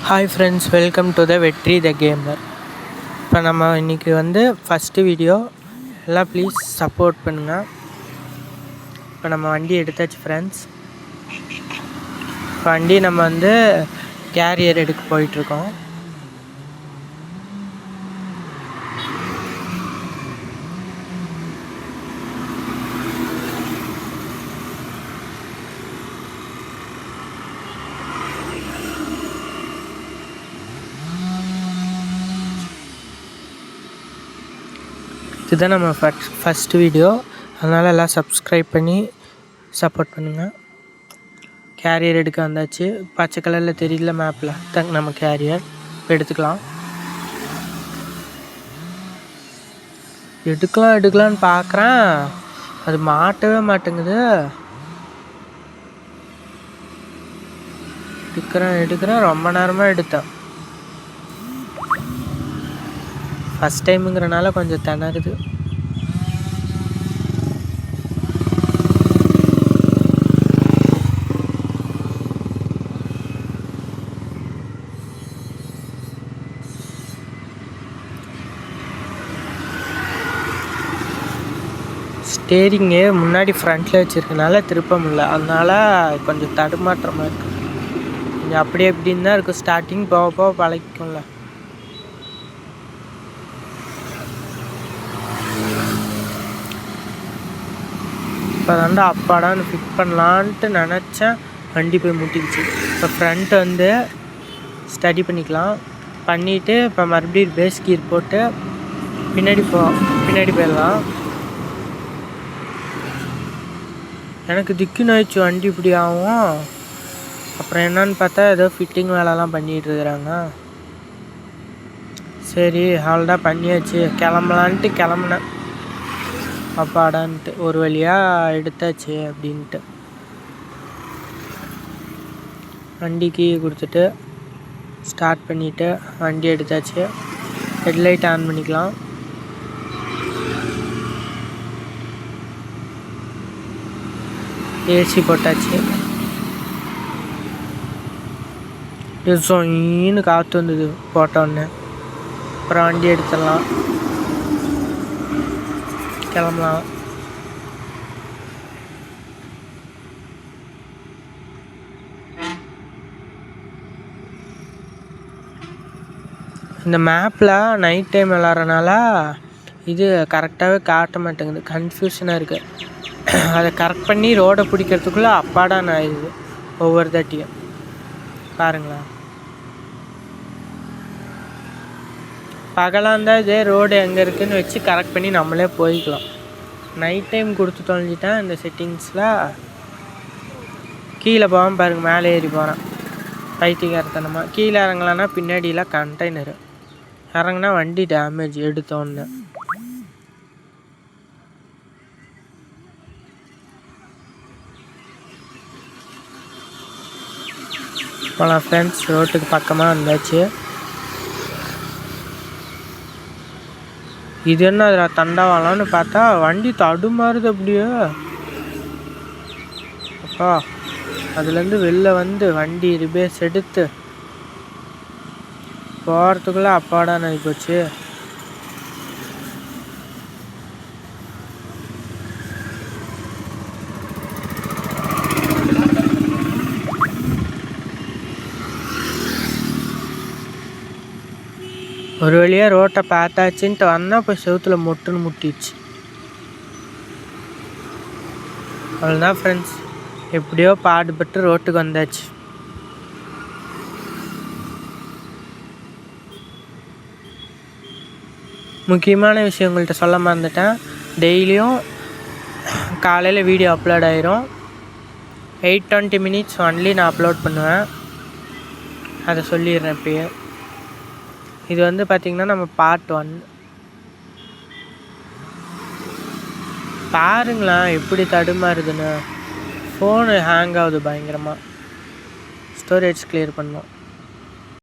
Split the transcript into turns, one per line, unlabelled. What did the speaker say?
Hi friends, welcome to the வெற்றி த gamer. இப்போ நம்ம இன்றைக்கி ஃபஸ்ட்டு வீடியோ எல்லாம் ப்ளீஸ் சப்போர்ட் பண்ணுங்கள். இப்போ நம்ம வண்டி எடுத்தாச்சு ஃப்ரெண்ட்ஸ். இப்போ வண்டி நம்ம கேரியர் எடுக்க போயிட்டுருக்கோம். இதுதான் நம்ம ஃபஸ்ட்டு வீடியோ, அதனால் எல்லாம் சப்ஸ்கிரைப் பண்ணி சப்போர்ட் பண்ணுங்கள். கேரியர் எடுக்க வந்தாச்சு. பச்சை கலரில் தெரியல மேப்பில் நம்ம கேரியர் எடுத்துக்கலாம். எடுக்கலான்னு பார்க்குறேன், அது மாட்டவே மாட்டேங்குது. எடுக்கிறேன் ரொம்ப நேரமாக எடுத்தேன். ஃபஸ்ட் டைமுங்கிறனால கொஞ்சம் திணறுது. ஸ்டேரிங்கு முன்னாடி ஃப்ரண்ட்டில் வச்சுருக்கனால திருப்ப முடியல, அதனால் கொஞ்சம் தடுமாற்றமாக இருக்குது. கொஞ்சம் அப்படியே இப்படின்னு தான் இருக்கும். ஸ்டார்டிங் போக போக பழகிக்கும்ல. இப்போ அப்பாடான்னு ஃபிட் பண்ணலான்ட்டு நினச்சேன், வண்டி போய் முட்டிக்கிச்சு. இப்போ ஃப்ரண்ட் ஸ்டடி பண்ணிக்கலாம். பண்ணிவிட்டு இப்போ மறுபடியும் பேஸ் கீர் போட்டு பின்னாடி போயிடலாம். எனக்கு திக்குன்னு ஆயிடுச்சு, வண்டி இப்படி ஆகும். அப்புறம் என்னன்னு பார்த்தா ஏதோ ஃபிட்டிங் வேலைலாம் பண்ணிகிட்ருக்குறாங்க. சரி அவ்வளோதான், பண்ணியாச்சு, கிளம்பலான்ட்டு கிளம்புனேன். அப்பாடான்ட்டு ஒரு வழியாக எடுத்தாச்சு அப்படின்ட்டு வண்டி கீ கொடுத்துட்டு ஸ்டார்ட் பண்ணிவிட்டு வண்டி எடுத்தாச்சு. ஹெட்லைட் ஆன் பண்ணிக்கலாம். ஏசி போட்டாச்சு. சொயின்னு காற்று வந்தது போட்டோன்னு. அப்புறம் வண்டி எடுத்துடலாம், கிளம்பலாம். இந்த மேப்பில் நைட் டைம் விளாட்றனால இது கரெக்டாகவே காட்ட மாட்டேங்குது, கன்ஃபியூஷனாக இருக்குது. அதை கரெக்ட் பண்ணி ரோடை பிடிக்கிறதுக்குள்ளே அப்பாடான்னு ஆயிடுது ஒவ்வொரு தாட்டியும். பாருங்களேன், பகலாக இருந்தால் இதே ரோடு எங்கே இருக்குதுன்னு வச்சு கரெக்ட் பண்ணி நம்மளே போய்க்கலாம். நைட் டைம் கொடுத்து தொலைஞ்சிட்டேன் இந்த செட்டிங்ஸில். கீழே போகாமல் பாருங்கள், மேலே ஏறி போகிறேன் பைத்தியக்காரத்தனமாக. கீழே இறங்கலான்னா பின்னாடிலாம் கண்டெய்னரு, இறங்குனா வண்டி டேமேஜ் எடுத்தோன்னு. போகலாம் ஃப்ரெண்ட்ஸ், ரோட்டுக்கு பக்கமாக வந்தாச்சு. இது என்ன அதில் தண்டவாளம்னு பார்த்தா வண்டி தடுமாறுது அப்படியே. அப்பா அதுலேருந்து வெளில வண்டி ரிபேஸ் எடுத்து போகிறதுக்குள்ளே அப்பாடான்னு ஆகி போச்சு. ஒரு வழியாக ரோட்டை பார்த்தாச்சுன்ட்டு வந்தால் இப்போ செவுத்துல மொட்டுன்னு முட்டிச்சு. அவ்வளோதான் ஃப்ரெண்ட்ஸ், எப்படியோ பாடுபட்டு ரோட்டுக்கு வந்தாச்சு. முக்கியமான விஷயம் உங்கள்கிட்ட சொல்ல மறந்துட்டேன். டெய்லியும் காலையில் வீடியோ அப்லோட் ஆயிரும். 8-20 minutes ஒன்லி நான் அப்லோட் பண்ணுவேன், அதை சொல்லிடுறேன் இப்போயே. இது பார்த்திங்கன்னா நம்ம பார்ட் 1. பாருங்களேன் எப்படி தடுமாறுதுன்னு. ஃபோனு ஹேங் ஆகுது பயங்கரமாக. ஸ்டோரேஜ் கிளியர் பண்ணோம்.